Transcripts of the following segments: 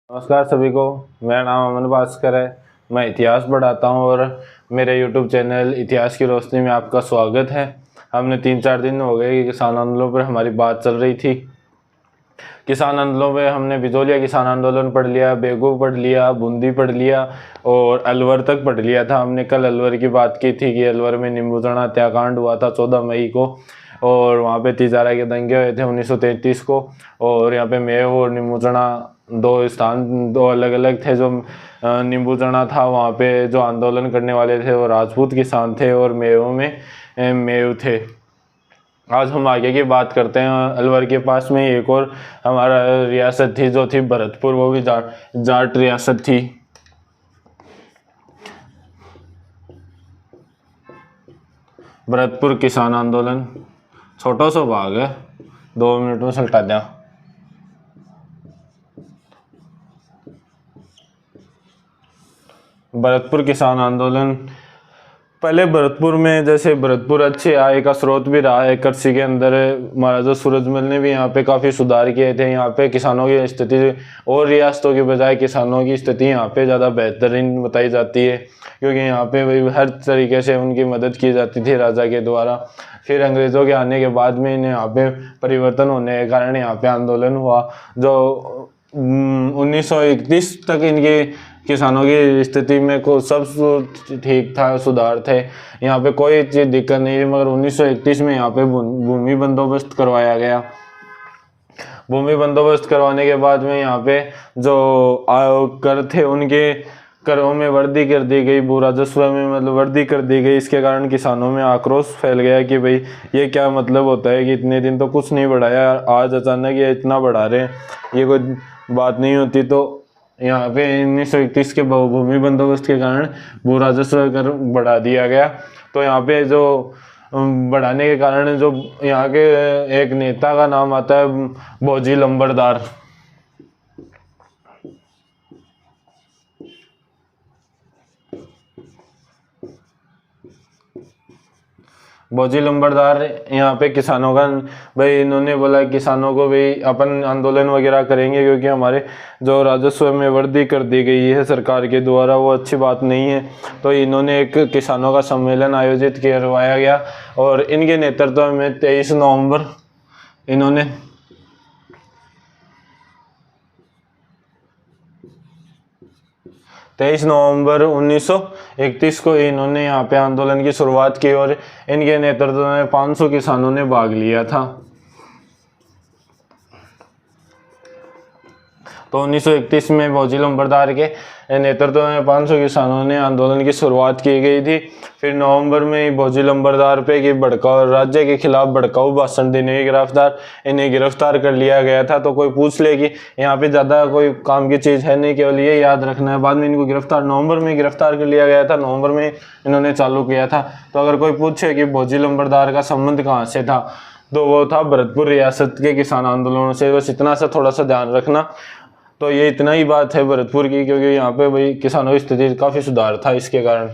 नमस्कार सभी को। मेरा नाम अमन भास्कर है। मैं इतिहास पढ़ाता हूँ और मेरे YouTube चैनल इतिहास की रोशनी में आपका स्वागत है। हमने 3-4 दिन हो गए कि किसान आंदोलन पर हमारी बात चल रही थी। किसान आंदोलन में हमने बिजोलिया किसान आंदोलन पढ़ लिया, बेगू पढ़ लिया, बूंदी पढ़ लिया और अलवर तक पढ़ लिया था। हमने कल अलवर की बात की थी कि अलवर में निम्बूचना हत्याकांड हुआ था 14 मई को और वहाँ पे तिजारा के दंगे हुए थे 1933 को। और यहाँ पे मेव और निम्बूचना दो अलग अलग थे। जो निम्बूचना था वहाँ पे जो आंदोलन करने वाले थे वो राजपूत किसान थे और मेव में मेव थे। आज हम आगे की बात करते हैं। अलवर के पास में एक और हमारा रियासत थी जो थी भरतपुर, वो भी जाट रियासत थी। भरतपुर किसान आंदोलन छोटा सा भाग है, 2 मिनट में सलटा दिया। भरतपुर किसान आंदोलन पहले भरतपुर में, जैसे भरतपुर अच्छे आय का स्रोत भी रहा है कृषि के अंदर। महाराजा सूरजमल ने भी यहाँ पे काफ़ी सुधार किए थे। यहाँ पे किसानों की स्थिति और रियासतों की बजाय किसानों की स्थिति यहाँ पे ज़्यादा बेहतरीन बताई जाती है, क्योंकि यहाँ पे हर तरीके से उनकी मदद की जाती थी राजा के द्वारा। फिर अंग्रेज़ों के आने के बाद में इन्हें यहाँ पे परिवर्तन होने के कारण यहाँ पे आंदोलन हुआ। जो 1931 तक इनकी किसानों की स्थिति में को सब ठीक था, सुधार थे, यहाँ पे कोई चीज़ दिक्कत नहीं थी। मगर 1931 में यहाँ पे भूमि बंदोबस्त करवाया गया। भूमि बंदोबस्त करवाने के बाद में यहाँ पे जो कर थे उनके करों में वृद्धि कर दी गई, भू राजस्व में मतलब वृद्धि कर दी गई। इसके कारण किसानों में आक्रोश फैल गया कि भाई ये क्या मतलब होता है कि इतने दिन तो कुछ नहीं बढ़ाया, आज अचानक ये इतना बढ़ा रहे हैं, ये कोई बात नहीं होती। तो यहाँ पे 1931 के भूमि बंदोबस्त के कारण भू राजस्व कर बढ़ा दिया गया। तो यहाँ पे जो बढ़ाने के कारण जो यहाँ के एक नेता का नाम आता है भोजी लंबरदार। भोजी लंबरदार यहाँ पे किसानों का भाई, इन्होंने बोला किसानों को भाई अपन आंदोलन वगैरह करेंगे क्योंकि हमारे जो राजस्व में वृद्धि कर दी गई है सरकार के द्वारा वो अच्छी बात नहीं है। तो इन्होंने एक किसानों का सम्मेलन आयोजित करवाया गया और इनके नेतृत्व में 23 नवंबर इन्होंने 1931 को इन्होंने यहाँ पे आंदोलन की शुरुआत की और इनके नेतृत्व में 500 किसानों ने भाग लिया था। तो 1931 में भोजी लंबरदार के नेतृत्व में 500 किसानों ने आंदोलन की शुरुआत की गई थी। फिर नवंबर में भोजी लंबरदार पे कि भड़काऊ राज्य के खिलाफ भड़काऊ भाषण देने के इन्हें गिरफ्तार कर लिया गया था। तो कोई पूछ ले कि यहाँ पे ज़्यादा कोई काम की चीज़ है नहीं, केवल ये याद रखना है। बाद में इनको नवंबर में गिरफ्तार कर लिया गया था, नवंबर में इन्होंने चालू किया था। तो अगर कोई पूछे कि भोजी लंबरदार का संबंध कहाँ से था, तो वो था भरतपुर रियासत के किसान आंदोलनों से। बस इतना सा थोड़ा सा ध्यान रखना। तो ये इतना ही बात है भरतपुर की, क्योंकि यहाँ पे भाई किसानों की स्थिति काफ़ी सुधार था इसके कारण।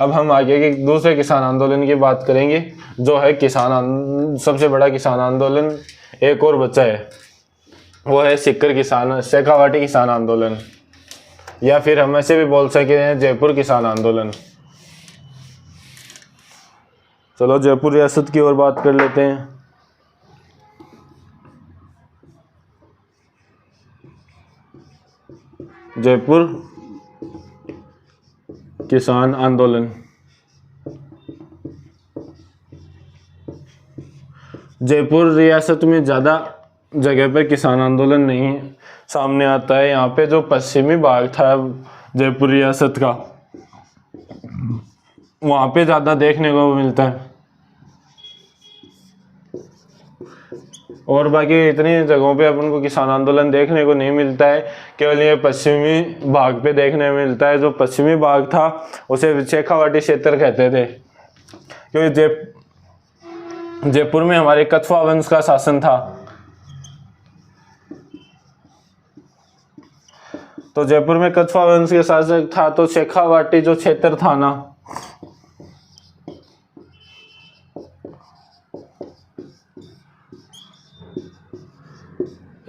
अब हम आगे के दूसरे किसान आंदोलन की बात करेंगे, जो है सबसे बड़ा किसान आंदोलन एक और बचा है, वो है शेखावाटी किसान आंदोलन, या फिर हम ऐसे भी बोल सकते हैं जयपुर किसान आंदोलन। चलो जयपुर रियासत की ओर बात कर लेते हैं। जयपुर किसान आंदोलन। जयपुर रियासत में ज़्यादा जगह पर किसान आंदोलन नहीं सामने आता है। यहाँ पे जो पश्चिमी भाग था जयपुर रियासत का, वहाँ पे ज़्यादा देखने को मिलता है और बाकी इतनी जगहों पे अपन को किसान आंदोलन देखने को नहीं मिलता है। केवल ये पश्चिमी भाग पे देखने में मिलता है। जो पश्चिमी भाग था उसे शेखावाटी क्षेत्र कहते थे, क्योंकि जयपुर में हमारे कछवाहा वंश का शासन था। तो जयपुर में कछवाहा वंश के शासक था, तो शेखावाटी जो क्षेत्र था ना,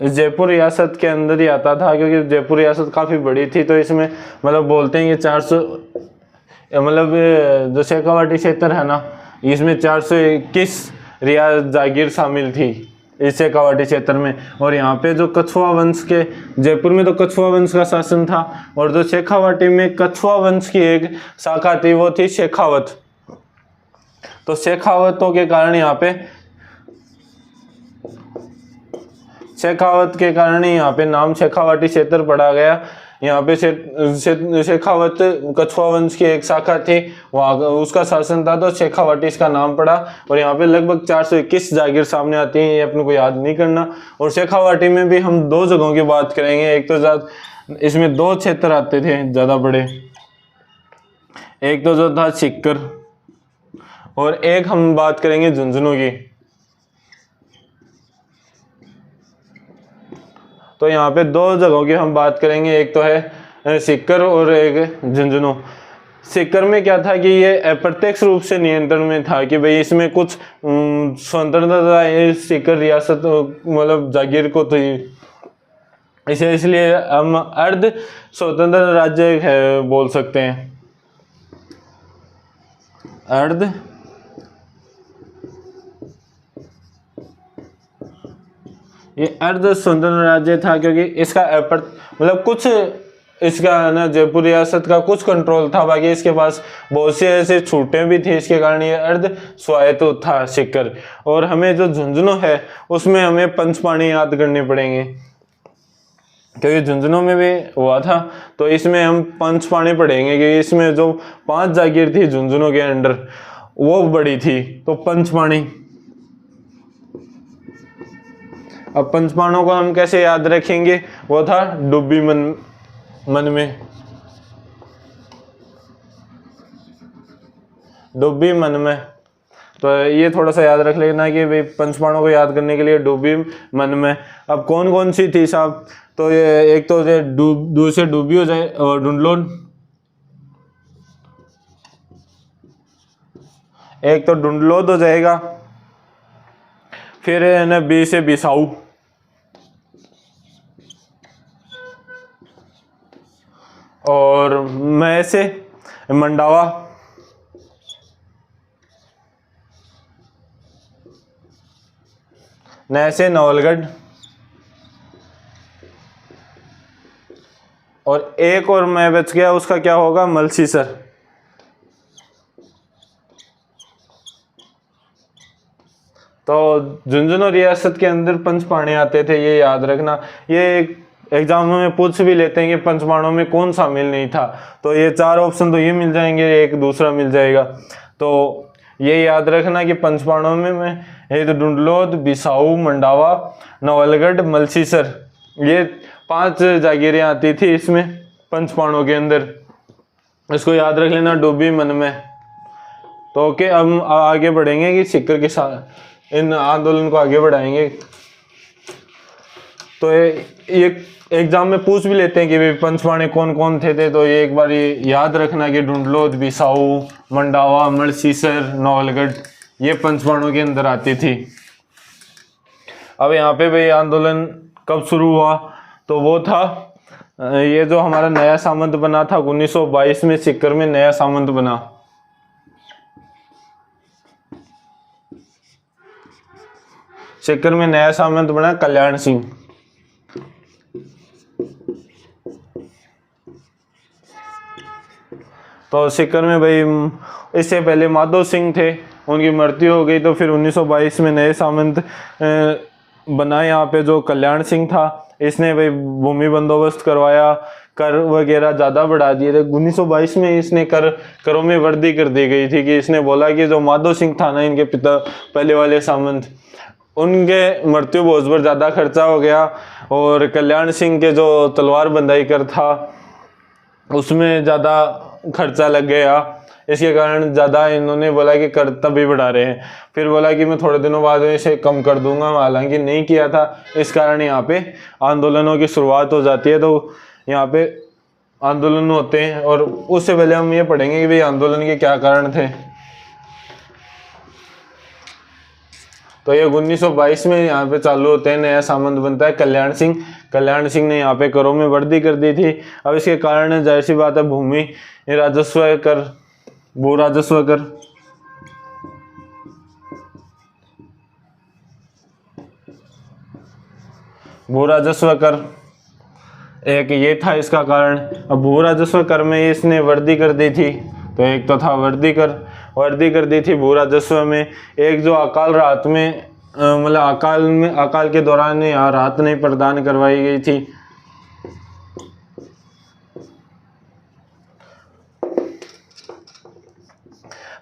जयपुर रियासत के अंदर ही आता था, क्योंकि जयपुर रियासत काफ़ी बड़ी थी। तो इसमें मतलब बोलते हैं कि 400 मतलब जो शेखावाटी क्षेत्र है ना, इसमें 421 रियासत जागीर शामिल थी इस शेखावाटी क्षेत्र में। और यहाँ पे जो कछुआ वंश के, जयपुर में तो कछुआ वंश का शासन था, और जो शेखावाटी में कछुआ वंश की एक शाखा थी वो थी शेखावत। तो शेखावतों के कारण यहाँ पे, शेखावत के कारण यहाँ पे नाम शेखावाटी क्षेत्र पड़ा गया। यहाँ पे शेखावत कछुआ वंश की एक शाखा थी, वहाँ उसका शासन था, तो शेखावाटी इसका नाम पड़ा। और यहाँ पे लगभग 421 जागीर सामने आती हैं, ये अपने को याद नहीं करना। और शेखावाटी में भी हम 2 जगहों की बात करेंगे। एक तो इसमें 2 क्षेत्र आते थे ज़्यादा बड़े, एक तो जो था सीकर, और एक हम बात करेंगे झुंझुनू की। तो यहाँ पे 2 जगहों की हम बात करेंगे, एक तो है सीकर और एक झुंझुनू। सीकर में क्या था कि ये अप्रत्यक्ष रूप से नियंत्रण में था, कि भाई इसमें कुछ स्वतंत्रता सीकर रियासत मतलब जागीर को थी, इसे इसलिए हम अर्ध स्वतंत्र राज्य है बोल सकते हैं, अर्ध ये अर्ध स्वतंत्र राज्य था, क्योंकि इसका मतलब कुछ इसका ना जयपुर रियासत का कुछ कंट्रोल था, बाकी इसके पास बहुत से ऐसे छूटें भी थी, इसके कारण ये अर्ध स्वायत्त था सीकर। और हमें जो झुंझुनू है उसमें हमें पंचपाणी याद करने पड़ेंगे, क्योंकि झुंझुनू में भी हुआ था। तो इसमें हम पंचपाणी पढ़ेंगे, क्योंकि इसमें जो 5 जागीर थी झुंझुनू के अंडर वो बड़ी थी, तो पंचपाणी। अब पंचपाणों को हम कैसे याद रखेंगे, वो था डुब्बी मन में, डुब्बी मन में। तो ये थोड़ा सा याद रख लेना कि भाई पंचपाणों को याद करने के लिए डुब्बी मन में। अब कौन कौन सी थी साहब, तो ये एक तो डू से डुब्बी हो जाए और ढूंढलोन, एक तो ढूंढलोद हो जाएगा, फिर है ना बी से बिसाऊ, और मैं से मंडावा, न से नवलगढ़, और एक और मैं बच गया, उसका क्या होगा, मलसीसर। तो झुंझुनू रियासत के अंदर पंचपाणी आते थे, ये याद रखना। ये एग्जाम में पूछ भी लेते हैं कि पंचपाणों में कौन शामिल नहीं था, तो ये 4 ऑप्शन तो ये मिल जाएंगे, एक दूसरा मिल जाएगा। तो ये याद रखना कि पंचपाणों में एक तो ढूंढलोद, बिसाऊ, मंडावा, नवलगढ़, मलसीसर, ये 5 जागीरें आती थी इसमें पंचपाणों के अंदर। इसको याद रख लेना डुब्बी मन में। तो ओके, हम आगे बढ़ेंगे कि सीकर के साथ इन आंदोलन को आगे बढ़ाएंगे। तो ये एग्जाम में पूछ भी लेते हैं कि पंचपाणी कौन कौन थे। तो ये एक बार ये याद रखना कि ढूंढलोद, बिसाऊ, मंडावा, मलसीसर, नवलगढ़, ये पंचपाणों के अंदर आती थी। अब यहाँ पे भाई आंदोलन कब शुरू हुआ, तो वो था ये जो हमारा नया सामंत बना था 1922 में सीकर में नया सामंत बना। सीकर में नया सामंत बना कल्याण सिंह। तो सीकर में भाई इससे पहले माधो सिंह थे, उनकी मृत्यु हो गई, तो फिर 1922 में नए सामंत बना यहाँ पे जो कल्याण सिंह था। इसने भाई भूमि बंदोबस्त करवाया, कर वगैरह ज़्यादा बढ़ा दिए थे। 1922 में इसने करों में वृद्धि कर दी गई थी, कि इसने बोला कि जो माधो सिंह था ना, इनके पिता पहले वाले सामंत, उनके मृत्यु भोज पर ज़्यादा खर्चा हो गया, और कल्याण सिंह के जो तलवार बंदाई कर था उसमें ज़्यादा खर्चा लग गया। इसके कारण ज़्यादा इन्होंने बोला कि कर तभी बढ़ा रहे हैं। फिर बोला कि मैं थोड़े दिनों बाद इसे कम कर दूंगा, हालांकि नहीं किया था। इस कारण यहाँ पे आंदोलनों की शुरुआत हो जाती है। तो यहाँ पे आंदोलन होते हैं, और उससे पहले हम ये पढ़ेंगे कि भाई आंदोलन के क्या कारण थे। तो ये 1922 में यहाँ पे चालू होते हैं, नया सामंत बनता है कल्याण सिंह। कल्याण सिंह ने यहाँ पे करों में वृद्धि कर दी थी। अब इसके कारण जाहिर सी बात है भूमि राजस्व कर, भू राजस्व कर, भू राजस्व कर एक ये था इसका कारण। अब भू राजस्व कर में इसने वृद्धि कर दी थी, तो एक तो था वृद्धि कर दी थी भू राजस्व में। एक जो अकाल राहत में मतलब अकाल के दौरान यहाँ राहत नहीं प्रदान करवाई गई थी।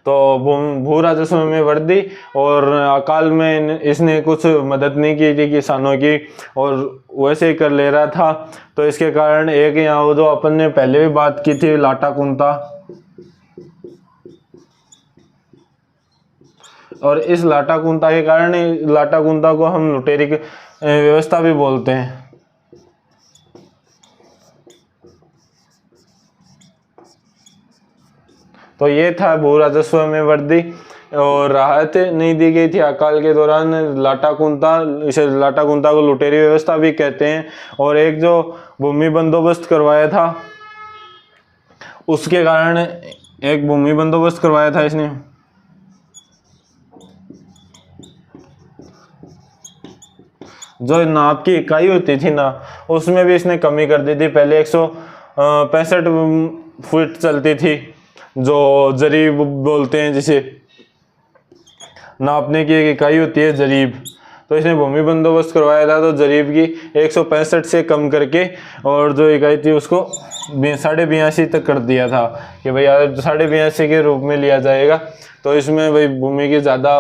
तो भू राजस्व में वृद्धि और अकाल में इसने कुछ मदद नहीं की थी किसानों की, और वैसे ही कर ले रहा था। तो इसके कारण एक यहाँ वो जो अपन ने पहले भी बात की थी लाटा कुंता, और इस लाटा कुंता के कारण लाटा कुंता को हम लुटेरी व्यवस्था भी बोलते हैं। तो ये था भू राजस्व में वृद्धि, और राहत नहीं दी गई थी अकाल के दौरान। लाटा कुंता, इसे लाटा कुंता को लुटेरी व्यवस्था भी कहते हैं। और एक जो भूमि बंदोबस्त करवाया था, उसके कारण एक भूमि बंदोबस्त करवाया था इसने, जो नाप की इकाई होती थी ना, उसमें भी इसने कमी कर दी थी। पहले 165 फुट चलती थी, जो जरीब बोलते हैं जिसे, नापने की एक इकाई होती है जरीब। तो इसने भूमि बंदोबस्त करवाया था, तो जरीब की 165 से कम करके और जो इकाई थी उसको 82.5 तक कर दिया था कि भाई 82.5 के रूप में लिया जाएगा। तो इसमें भाई भूमि की ज़्यादा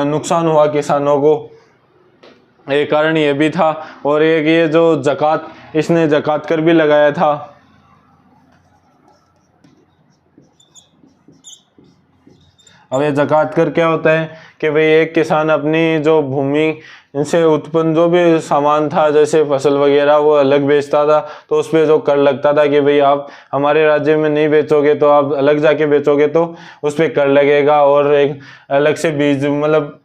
नुकसान हुआ किसानों को, एक कारण ये भी था। और एक ये जो ज़कात, इसने ज़कात कर भी लगाया था। अब ये ज़कात कर क्या होता है कि भाई एक किसान अपनी जो भूमि से उत्पन्न जो भी सामान था, जैसे फसल वगैरह, वो अलग बेचता था, तो उस पर जो कर लगता था कि भाई आप हमारे राज्य में नहीं बेचोगे तो आप अलग जाके बेचोगे तो उस पर कर लगेगा। और एक अलग से बीज, मतलब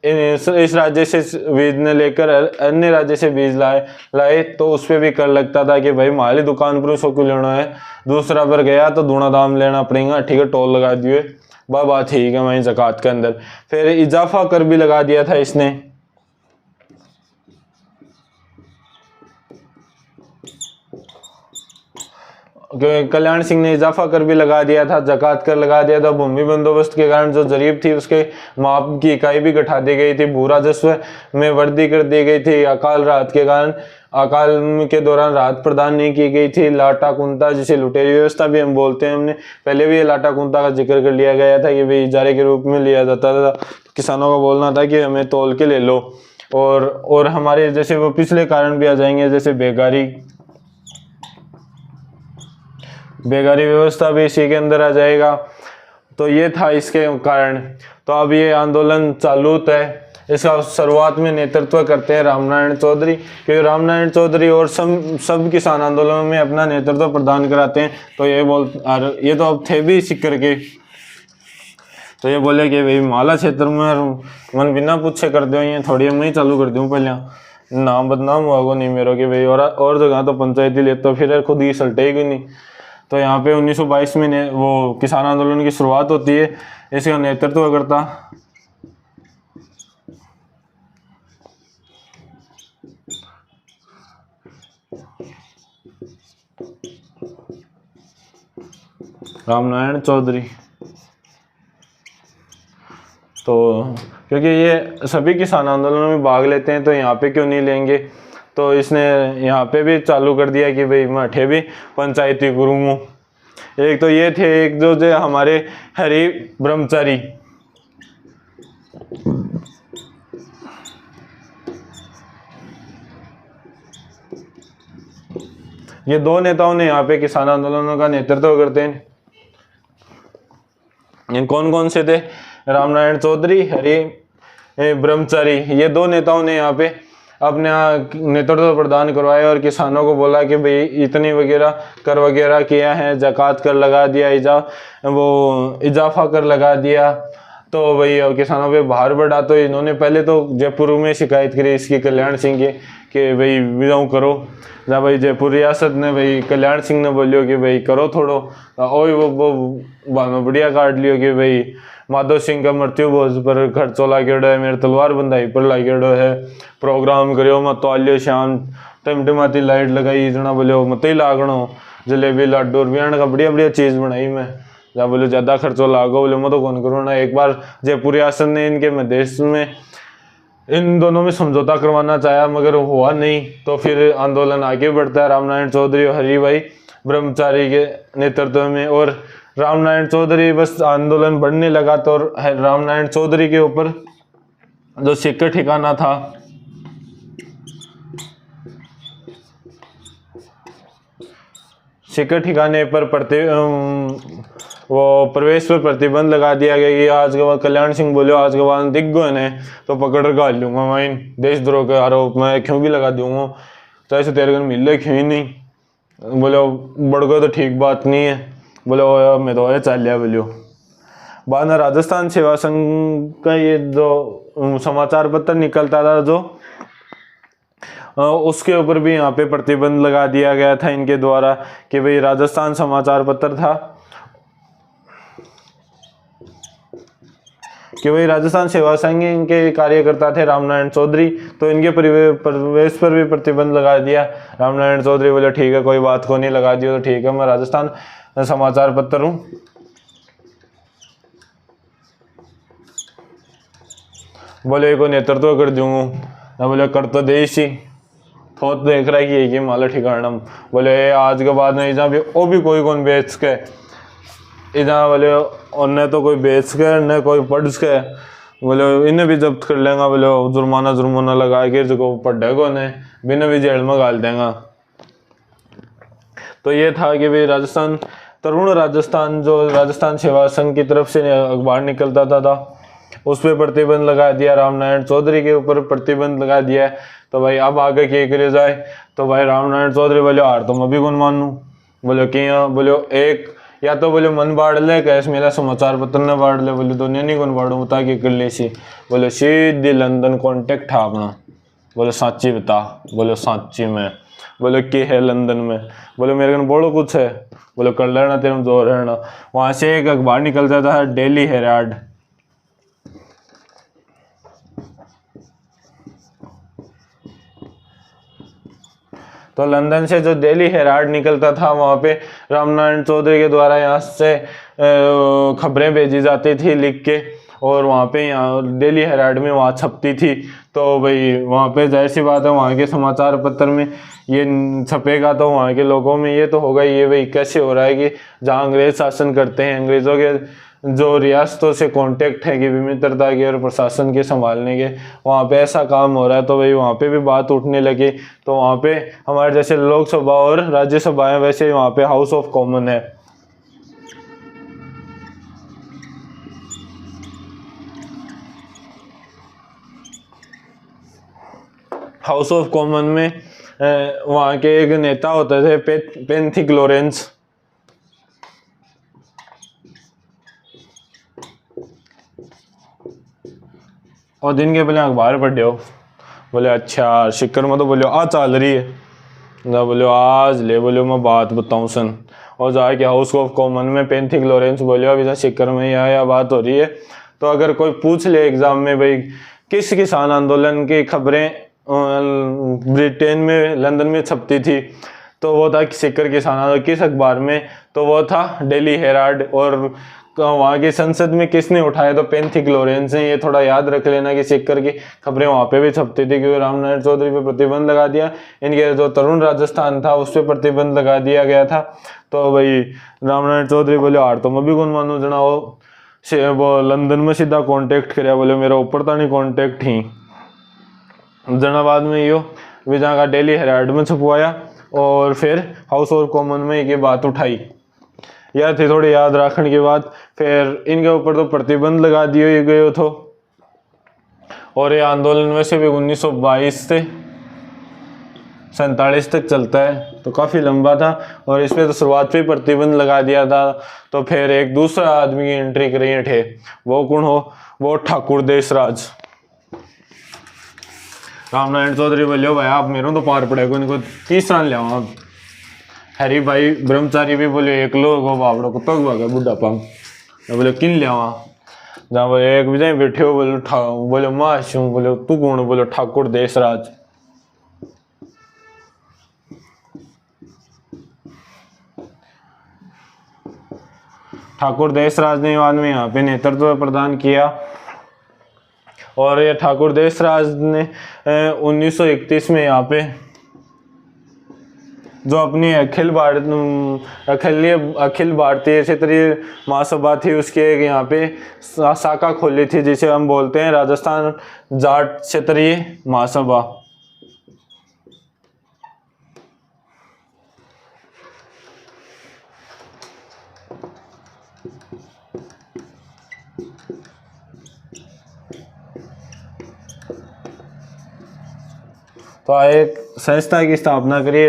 इस राज्य से बीज ने लेकर अन्य राज्य से बीज लाए तो उस पर भी कर लगता था कि भाई हमारी दुकान पर उसको क्यों लेना है, दूसरा पर गया तो दूना दाम लेना पड़ेगा, ठीक है, टोल लगा दिए, बात ठीक है वहीं ज़कात के अंदर। फिर इजाफा कर भी लगा दिया था इसने, कल्याण सिंह ने इजाफा कर भी लगा दिया था, ज़कात कर लगा दिया था। भूमि बंदोबस्त के कारण जो जरीब थी उसके माप की इकाई भी घटा दी गई थी। भू राजस्व में वृद्धि कर दी गई थी। अकाल राहत के कारण, अकाल के दौरान राहत प्रदान नहीं की गई थी। लाटा कुंता, जिसे लुटेरी व्यवस्था भी हम बोलते हैं, हमने पहले भी ये लाटा कुंता का जिक्र कर लिया गया था कि भाई इजारे के रूप में लिया जाता था। किसानों को बोलना था कि हमें तोल के ले लो। और हमारे जैसे वो पिछले कारण भी आ जाएंगे, जैसे बेगारी व्यवस्था भी इसी के अंदर आ जाएगा। तो ये था इसके कारण। तो अब ये आंदोलन चालू होता है। इसका शुरुआत में नेतृत्व करते हैं रामनारायण चौधरी, क्योंकि रामनारायण चौधरी और सब किसान आंदोलनों में अपना नेतृत्व प्रदान कराते हैं। तो ये तो अब थे भी सिक्कर के, तो ये बोले कि भाई माला क्षेत्र में मन बिना पूछे कर दो, ये थोड़ी मैं ही चालू कर दूँ, पहले नाम बदनाम हुआ नहीं मेरा कि भाई, और जगह तो पंचायती ले तो फिर खुद ही सलटेगी नहीं। तो यहाँ पे 1922 में वो किसान आंदोलन की शुरुआत होती है। इसका नेतृत्व करता रामनारायण चौधरी। तो क्योंकि ये सभी किसान आंदोलनों में भाग लेते हैं, तो यहाँ पे क्यों नहीं लेंगे, तो इसने यहाँ पे भी चालू कर दिया कि भाई मैं भी पंचायती गुरु हूँ। एक तो ये थे, एक जो हमारे हरि ब्रह्मचारी, ये दो नेताओं ने यहाँ पे किसान आंदोलनों का नेतृत्व करते हैं। ये कौन कौन से थे? रामनारायण चौधरी, हरि ब्रह्मचारी, ये दो नेताओं ने यहाँ पे अपने नेतृत्व प्रदान करवाया और किसानों को बोला कि भाई इतनी वगैरह कर वगैरह किया है, ज़कात कर लगा दिया, इजाफा कर लगा दिया। तो वही किसानों पे भार बढ़ा। तो इन्होंने पहले तो जयपुर में शिकायत करी इसकी कल्याण सिंह की कि भाई विदाऊ करो। जब भाई जयपुर रियासत ने भाई कल्याण सिंह ने बोलियो कि भाई करो थोड़ो, और वो बानो बढ़िया काट लियो कि भाई माधव सिंह का मृत्यु भोज पर खर्चो लागेड़ो है, मेरे तलवार बंधाई पर लागेड़ो है, प्रोग्राम करियो मत तो आलियो शाम टिमटिमाती लाइट लगाई जना बोलियो मत ही लागणो, जलेबी लाडू और बियान का बढ़िया बढ़िया चीज़ बनाई मैं। जब बोले ज़्यादा खर्चो लागो बोले मैं तो कौन करूँ ना। एक बार जयपुर रियासत ने इनके मदेश में इन दोनों में समझौता करवाना चाहा मगर हुआ नहीं। तो फिर आंदोलन आगे बढ़ता है रामनारायण चौधरी और हरिभाई ब्रह्मचारी के नेतृत्व में। और रामनारायण चौधरी बस आंदोलन बढ़ने लगा तो रामनारायण चौधरी के ऊपर जो सीकर ठिकाना था सीकर ठिकाने पर वो प्रवेश पर प्रतिबंध लगा दिया गया कि आज के बाद कल्याण सिंह बोले आज के बाद दिख गए ने तो पकड़ कर गाल लूंगा मैं, देशद्रोह के आरोप मैं क्यों भी लगा दूंगा, तो ऐसे तेरे को मिल रहे क्यों ही नहीं। बोले बढ़ गए तो ठीक बात नहीं है। बोले मैं तो चल लिया बोलियो। बाद में राजस्थान सेवा संघ का ये जो समाचार पत्र निकलता था जो उसके ऊपर भी यहाँ पे प्रतिबंध लगा दिया गया था इनके द्वारा कि भाई राजस्थान समाचार पत्र था कि भाई राजस्थान सेवा संघ के कार्यकर्ता थे रामनारायण चौधरी, तो इनके प्रवेश पर भी प्रतिबंध लगा दिया। रामनारायण चौधरी बोले ठीक है कोई बात को नहीं, लगा दिया तो ठीक है, मैं राजस्थान समाचार पत्र हूँ। बोले को नेतृत्व कर दूंगा, बोले कर तो दे सी थोत देख रहा है कि ये माला ठिकाना। बोले आज के बाद में जहाँ भी वो भी कोई कौन बेच के इधर बोले और न तो कोई बेच के न कोई पढ़ के, बोले इन्हें भी जब्त कर लेंगे। बोले जुर्माना लगा के जो पढ़े को ने बिना भी जेल में गाल देंगे। तो ये था कि भाई राजस्थान तरुण राजस्थान जो राजस्थान सेवा संघ की तरफ से अखबार निकलता था उस पर प्रतिबंध लगा दिया, रामनारायण चौधरी के ऊपर प्रतिबंध लगा दिया। तो भाई अब आगे क्या करे जाए, तो भाई रामनारायण चौधरी बोले हार तो मैं भी कौन मानू। बोले क्या, बोले एक या तो बोले मन बाढ़ ले कैसे मेरा समाचार पत्र ने बाढ़ ले, बोले दोनों नहीं कौन बाढ़ू बता के कर ले सी। बोले सीधी लंदन कॉन्टेक्ट था अपना। बोले साची बता, बोले साची में, बोले के है लंदन में, बोले मेरे को बोलो कुछ है, बोले कर लेना तेरे जो रहना। वहाँ से एक अखबार निकल जाता है डेली हेराल्ड। तो लंदन से जो डेली हेराल्ड निकलता था वहाँ पे रामनारायण चौधरी के द्वारा यहाँ से खबरें भेजी जाती थी लिख के, और वहाँ पे यहाँ डेली हेराल्ड में वहाँ छपती थी। तो भाई वहाँ पे जाहिर सी बात है वहाँ के समाचार पत्र में ये छपेगा तो वहाँ के लोगों में ये तो होगा ये भाई कैसे हो रहा है कि जहाँ अंग्रेज शासन करते हैं, अंग्रेज़ों के जो रियासतों से कांटेक्ट है कि मित्रता के और प्रशासन के संभालने के, वहाँ पे ऐसा काम हो रहा है। तो भाई वहाँ पे भी बात उठने लगी। तो वहाँ पे हमारे जैसे लोकसभा और राज्यसभा है वैसे वहाँ पे हाउस ऑफ कॉमन है। हाउस ऑफ कॉमन में वहाँ के एक नेता होते थे पेंथिक लॉरेंस। और दिन के पहले अखबार पढ़ हो, बोले अच्छा शिकर में तो बोलो आ चल रही है ना, बोलो आज ले बोलो मैं बात बताऊँ सन। और जाके हाउस ऑफ कॉमन में पेंथिक लॉरेंस बोले अभी शिकर में यह बात हो रही है। तो अगर कोई पूछ ले एग्जाम में भाई किस किसान आंदोलन की खबरें ब्रिटेन में लंदन में छपती थी, तो वो था सिकर किसान आंदोलन किस अखबार में, तो वो था डेली हेराल्ड। और वहाँ की संसद में किसने उठाया, तो पेंथिक लॉरेंस ने। ये थोड़ा याद रख लेना कि सिकर की खबरें वहाँ पे भी छपती थी क्योंकि रामनारायण चौधरी पे प्रतिबंध लगा दिया। इनके जो तरुण राजस्थान था उस पर प्रतिबंध लगा दिया गया था। तो भाई रामनारायण चौधरी बोले हार तो मैं भी कौन मानू जना, वो लंदन में सीधा कॉन्टेक्ट कराया। बोले मेरा ऊपर था नहीं कॉन्टेक्ट ही जना। बाद में यो विजय का डेली हेराल्ड में छपवाया और फिर हाउस ऑफ कॉमन में ये बात उठाई। यह थी थोड़ी याद रखने के बाद फिर इनके ऊपर तो प्रतिबंध लगा दिए गए थे। और ये आंदोलन वैसे भी 1922 से 47 तक चलता है। तो काफ़ी लंबा था और इसमें तो शुरुआत पे प्रतिबंध लगा दिया था। तो फिर एक दूसरा आदमी की एंट्री करी थे, वो कौन हो, वो ठाकुर देशराज। रामनारायण चौधरी बोलियो भाई आप मेरे तो पार पड़ेगा, इनको तीसरा ले आओ। अब हरी भाई ब्रह्मचारी भी बोले एक लोग बापड़ो को तक भागा बुढ़ापा, बोले किन ले आवा, जहाँ बोले एक विजय बैठे हो, बोले माँ शू, बोले तू कौन, बोले ठाकुर देशराज। ठाकुर देशराज ने बाद में यहाँ पे नेतृत्व प्रदान किया और ये ठाकुर देशराज ने 1931 में यहाँ पे जो अपनी अखिल भारतीय क्षेत्रीय महासभा थी उसकी एक यहाँ पे शाखा खोली थी, जिसे हम बोलते हैं राजस्थान जाट क्षेत्रीय महासभा। तो एक संस्था की स्थापना करी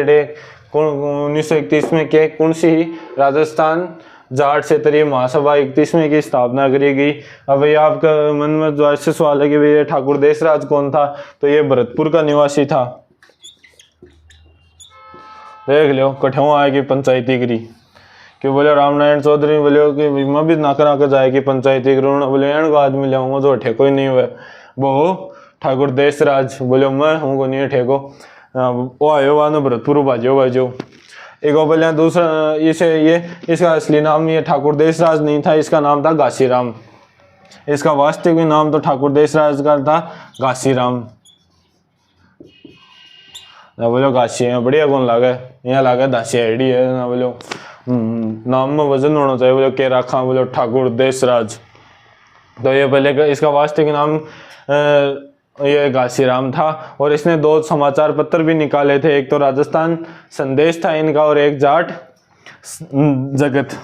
1931 में के कौन सी राजस्थान जाट क्षेत्रीय महासभा 31 में की स्थापना करी गई। अब ये आपका मन में जो ऐसे सवाल है कि भैया ठाकुर देशराज कौन था, तो ये भरतपुर का निवासी था। देख लो कठों आएगी पंचायती करी कि बोले रामनारायण चौधरी बोले कि मैं भी ना करा कर जाएगी पंचायती करूँ, बोले एन को आदमी लियाऊंगा जो ठेको ही नहीं हुआ, वो ठाकुर देशराज। बोले मैं हूँ को नहीं ठेको, वो आयो वानो भरतपुर बाजो। एक बोले दूसरा ये इसका असली नाम ये ठाकुर देशराज नहीं था, इसका नाम था घासीराम। इसका वास्तविक नाम तो ठाकुर देशराज का था घासीराम। ना बोलो घासी बढ़िया कौन लागे, यहाँ लागे घासी आईडी है ना, बोलो नाम में वजन होना चाहिए, बोलो के रखा, बोलो ठाकुर देशराज। तो ये पहले इसका वास्तविक नाम ये घासीराम था और इसने 2 समाचार पत्र भी निकाले थे, एक तो राजस्थान संदेश था इनका और एक जाट जगत।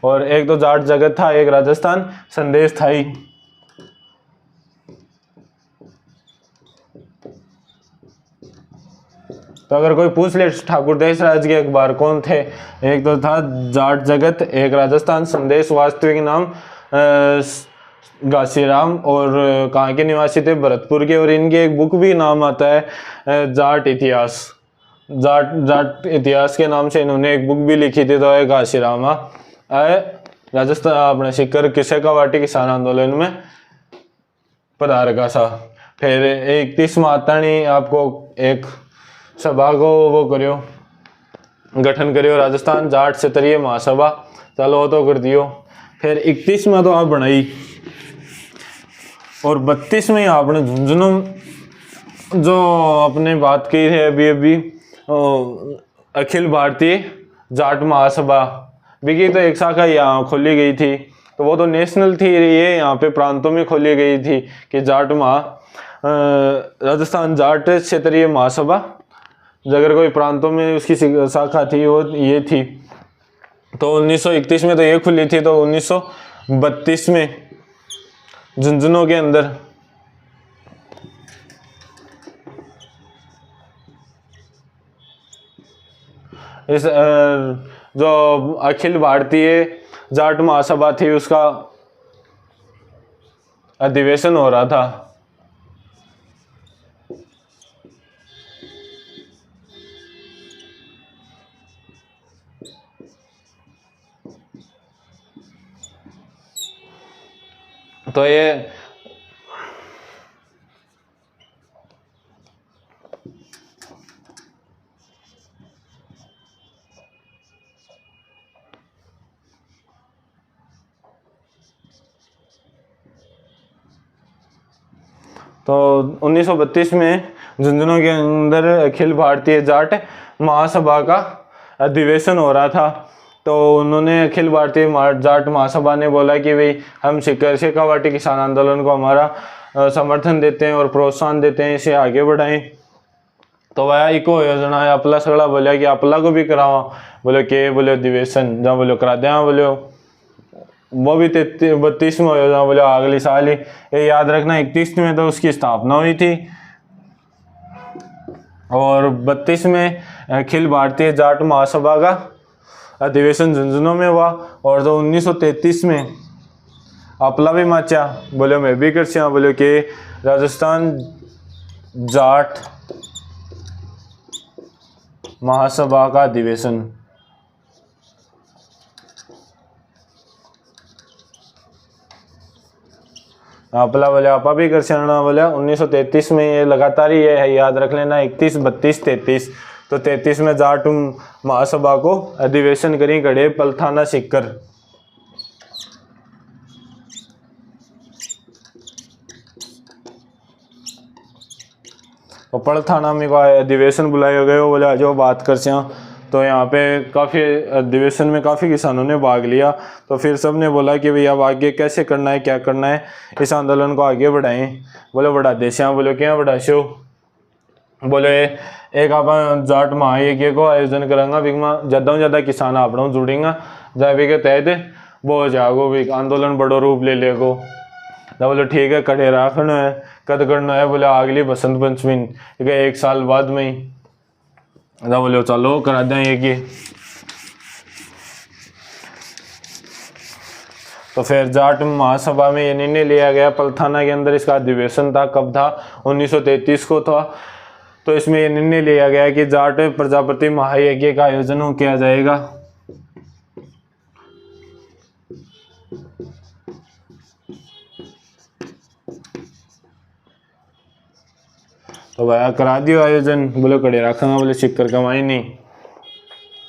और एक तो जाट जगत था, एक राजस्थान संदेश था ही। तो अगर कोई पूछ ले ठाकुर देशराज के अखबार कौन थे, एक तो था जाट जगत, एक राजस्थान संदेश, वास्तविक नाम घासीराम और कहाँ के निवासी थे, भरतपुर के। और इनकी एक बुक भी नाम आता है जाट इतिहास। जाट इतिहास के नाम से इन्होंने एक बुक भी लिखी थी, तो है घासीराम राजस्थान अपने सिक्कर किसे का वाटी किसान आंदोलन में पधार का सा। फिर 31 माता ने आपको एक सभा को वो करियो, गठन करियो राजस्थान जाट क्षेत्रीय महासभा, चलो तो कर दियो। फिर 31 में तो आप बनाई और 32 में आपने झुंझुनू जो अपने बात की है अभी अखिल भारतीय जाट महासभा भी तो एक शाखा यहाँ खोली गई थी, तो वो तो नेशनल थी, ये यहाँ पे प्रांतों में खोली गई थी कि राजस्थान जाट क्षेत्रीय महासभा। अगर कोई प्रांतों में उसकी शाखा थी वो ये थी। तो 1931 में तो ये खुली थी, तो 1932 में झुंझुनू के अंदर इस जो अखिल भारतीय जाट महासभा थी उसका अधिवेशन हो रहा था। तो ये तो 1932 में झुंझुनू के अंदर अखिल भारतीय जाट महासभा का अधिवेशन हो रहा था। तो उन्होंने अखिल भारतीय जाट महासभा ने बोला कि भाई हम शेखावाटी किसान आंदोलन को हमारा समर्थन देते हैं और प्रोत्साहन देते हैं, इसे आगे बढ़ाएं। तो वह इको योजना है अपला सगड़ा बोलिया कि अपला को भी करावा, बोले के बोले अधिवेशन जहाँ बोलो करा दें, बोले वो भी 32 में हो, बोले अगले साल ही। ये याद रखना 31 में तो उसकी स्थापना हुई थी और 32 में अखिल भारतीय जाट महासभा का अधिवेशन झुंझुनू में हुआ। और तो 1933 में अपला भी माचा, बोले मैं भी कर बोले कि राजस्थान जाट महासभा का अधिवेशन। अपला बोले आपा भी कर बोले 1933 में। ये लगातार ही है, याद रख लेना 31, 32, 33। तो 33 में जाट महासभा को अधिवेशन करी गढ़े पलथाना सिक्कर। और पलथाना में का अधिवेशन बुलाया गया, बोले जो बात कर से। तो यहाँ पे काफ़ी अधिवेशन में काफ़ी किसानों ने भाग लिया। तो फिर सब ने बोला कि भैया अब आगे कैसे करना है, क्या करना है, इस आंदोलन को आगे बढ़ाएं। बोले बढ़ा दे श्याम, बोले क्या बढ़ा शो। बोले एक आप जाट महायज्ञ को आयोजन करांगा, बिगमा ज़्यादा से ज़्यादा किसान अपना जुड़ेंगे, जहाँ भी के तहत वो हो जाओ भी आंदोलन बड़ो रूप ले लेगो। तो बोले ठीक है, कड़े रखना है, कद करना है। बोले अगली बसंत पंचमी 1 साल बाद में ही। तो बोले चलो करा दें ये। तो फिर जाट महासभा में ये निर्णय लिया गया, पलथाना के अंदर इसका अधिवेशन था। कब था? 1933 को था। तो इसमें ये निर्णय लिया गया कि जाट प्रजापति महायज्ञ का आयोजन किया जाएगा। तो भाई करा दियो आयोजन। बोले कड़े रखा, बोले शिक्कर कमाई नहीं।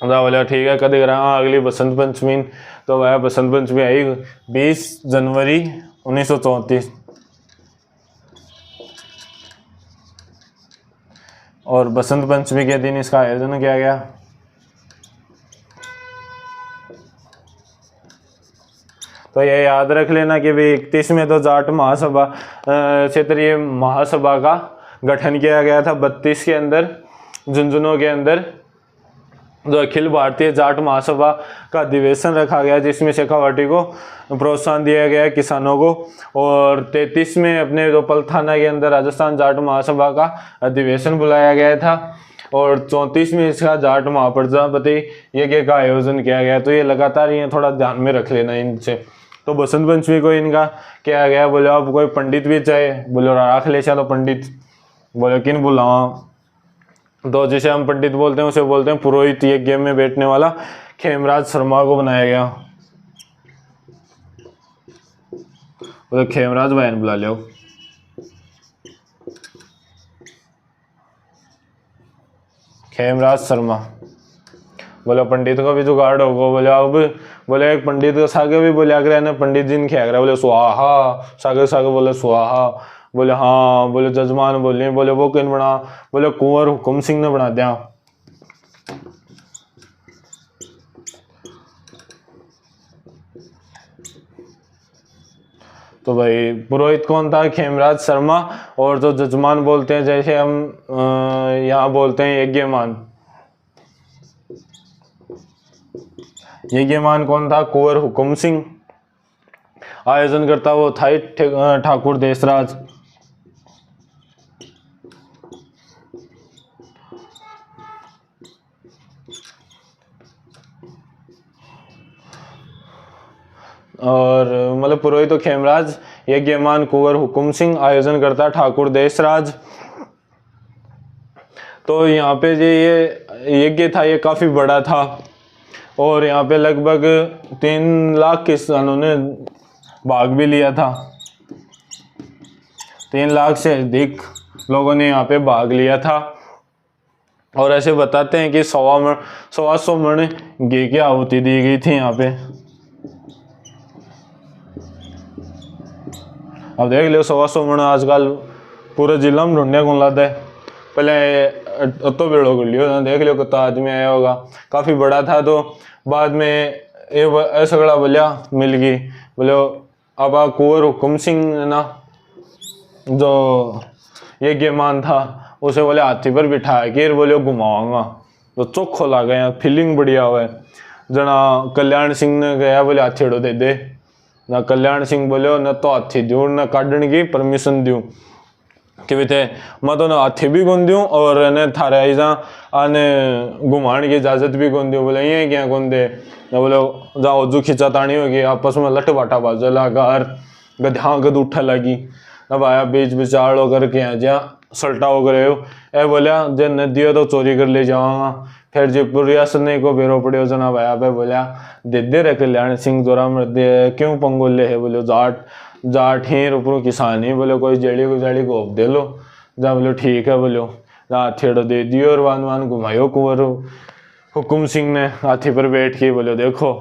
बोले ठीक है, कद करा अगली बसंत पंचमी। तो वह बसंत पंचमी आई 20 जनवरी 1934। और बसंत पंचमी के दिन इसका आयोजन किया गया। तो ये याद रख लेना कि भाई 31 में तो जाट महासभा क्षेत्रीय महासभा का गठन किया गया था। 32 के अंदर झुंझुनू के अंदर जो अखिल भारतीय जाट महासभा का अधिवेशन रखा गया, जिसमें शेखावाटी को प्रोत्साहन दिया गया किसानों को। और 33 में अपने जो पलथाना के अंदर राजस्थान जाट महासभा का अधिवेशन बुलाया गया था। और 34 में इसका जाट महाप्रजापति यज्ञ का आयोजन किया गया। तो ये लगातार ये थोड़ा ध्यान में रख लेना इनसे। तो बसंत पंचमी को इनका किया गया। बोले अब कोई पंडित भी चाहे, बोले राख ले चलो पंडित। बोले किन बुलावा? तो जिसे हम पंडित बोलते हैं उसे बोलते हैं पुरोहित। यज्ञ में बैठने वाला खेमराज शर्मा को बनाया गया। बोले खेमराज भाई ने बुला लियो। खेमराज शर्मा। बोले पंडित को भी जुगाड़ होगा। बोले अब बोले एक पंडित को सागे भी बोले अगर ना पंडित जी ने क्या करा। बोले स्वाहा। सागे सागे बोले स्वाहा। बोले हाँ। बोले जजमान बोले। बोले वो किन बना? बोले कुंवर हुकुम सिंह ने बना दिया। तो भाई पुरोहित कौन था? खेमराज शर्मा। और जो जजमान बोलते हैं, जैसे हम यहाँ बोलते हैं यज्ञमान। यज्ञमान कौन था? कुंवर हुकुम सिंह। आयोजन करता वो था ठाकुर देशराज। और मतलब पुरोहित तो खेमराज, यज्ञमान कुंवर हुकुम सिंह, आयोजन करता ठाकुर देशराज। तो यहाँ पे ये यज्ञ था, ये काफ़ी बड़ा था। और यहाँ पे लगभग 3 लाख किसानों ने भाग भी लिया था। 3 लाख से अधिक लोगों ने यहाँ पे भाग लिया था। और ऐसे बताते हैं कि 125 मण घी की आहुति दी गई थी यहाँ पे। अब देख लो 125 मण आजकल पूरे जिला में ढूंढने को लाता है। पहले तो बेड़ो कर लियो, देख लियो कितना आदमी आया होगा। काफ़ी बड़ा था। तो बाद में ये सगड़ा बोलिया मिल गई। बोले अब कुंवर हुकुम सिंह ना जो यज्ञमान था उसे बोले हाथी पर बिठा के बोले घुमाऊंगा। तो चोखो ला गया, फीलिंग बढ़िया हुआ है। जना कल्याण सिंह ने गया, बोले हाथीड़ो दे दे। ना कल्याण सिंह बोलो न तो हाथी दूं न काटने की परमिशन दूं कि भी थे मैं तो ना हाथी भी कौन दूं और ने थारे ऐसा आने घुमाने की इजाज़त भी कौन दूं। बोले ये क्या कौन दे ना बोलो जाओ जो खिंचा तानी होगी आपस में लट बाटा बाजा लगा और गधा गद उठा लगी। अब आया बीच विचार होकर के यहाँ जा सल्टा हो गए हो ए बोलिया जे न दियो तो चोरी कर ले जाऊंगा। फिर जयपुर रियासत ने को बेरो पड़े जना भाया पे बोलिया दे दे रे कल्याण सिंह जोरा मर्दे क्यों पंगोले है बोलो जाट जाट ही ऊपर किसान ही बोलो कोई जेड़ी गुजाड़ी गोप दे लो जा बोलो ठीक है बोलो हाथी दे दियो और वान वान घुमायो कुंवर हुकुम सिंह ने हाथी पर बैठ के बोलो देखो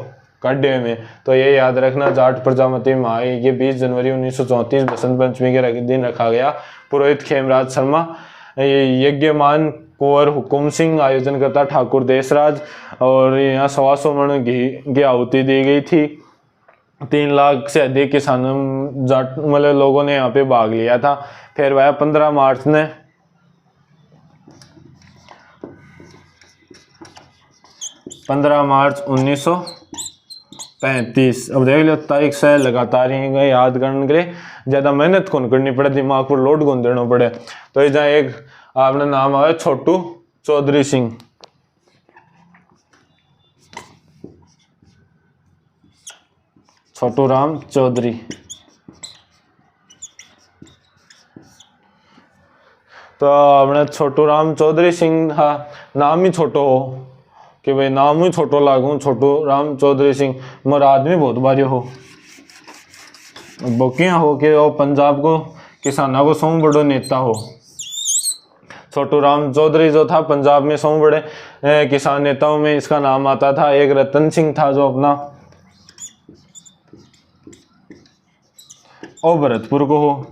काड्डे में। तो ये याद रखना जाट प्रजामति माह ये 20 जनवरी 1934 बसंत पंचमी के दिन रखा गया। पुरोहित खेमराज शर्मा, यज्ञमान कुंवर हुकुम सिंह, आयोजन करता ठाकुर देशराज। और यहाँ 125 मण घी की आहुति दी गई थी। 3 लाख से अधिक किसानों जाट मतलब लोगों ने यहाँ पे भाग लिया था। फिर वह 15 मार्च ने 15 मार्च 1935 अब देख लो तारीख से लगातार ही याद करने के लिए ज़्यादा मेहनत कौन करनी पड़े, दिमाग पर लोड कौन देना पड़े। तो ये जहाँ एक आपने नाम आया छोटू चौधरी सिंह, छोटू राम चौधरी। तो अपने छोटू राम चौधरी सिंह था, नाम ही छोटो हो कि भाई नाम ही छोटो लागू छोटू राम चौधरी सिंह, मगर आदमी बहुत भारी हो बोकिया हो कि वो पंजाब को किसानों को सौ बड़ो नेता हो। छोटू राम चौधरी जो था पंजाब में 100 बड़े किसान नेताओं में इसका नाम आता था। एक रतन सिंह था जो अपना और भरतपुर को हो।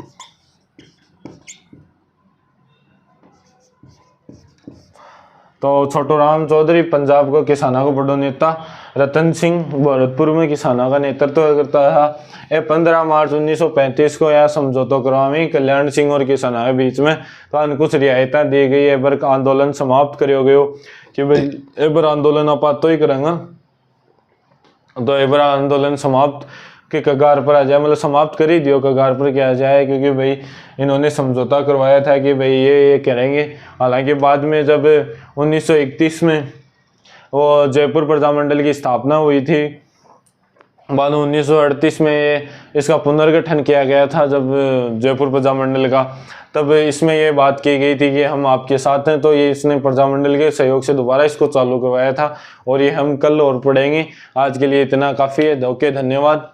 तो छोटू राम चौधरी पंजाब को किसानों को बड़ो नेता, रतन सिंह भरतपुर में किसानों का नेतृत्व करता था। ये 15 मार्च 1935 को यह समझौता करवाई कल्याण सिंह और किसानों के बीच में। तो कुछ रियायतें दी गई। एक बार आंदोलन समाप्त करो गयो कि भाई एक बार आंदोलन आप तो ही करेंगे। तो एक बार आंदोलन समाप्त के कगार पर आ जाए, मतलब समाप्त कर ही दियो कगार पर क्या जाए, क्योंकि भाई इन्होंने समझौता करवाया था कि भाई ये करेंगे। हालांकि बाद में जब 1931 में वो जयपुर प्रजामंडल की स्थापना हुई थी, बाद 1938 में इसका पुनर्गठन किया गया था जब जयपुर प्रजामंडल का, तब इसमें ये बात की गई थी कि हम आपके साथ हैं। तो ये इसने प्रजामंडल के सहयोग से दोबारा इसको चालू करवाया था और ये हम कल और पढ़ेंगे। आज के लिए इतना काफ़ी है। ओके, धन्यवाद।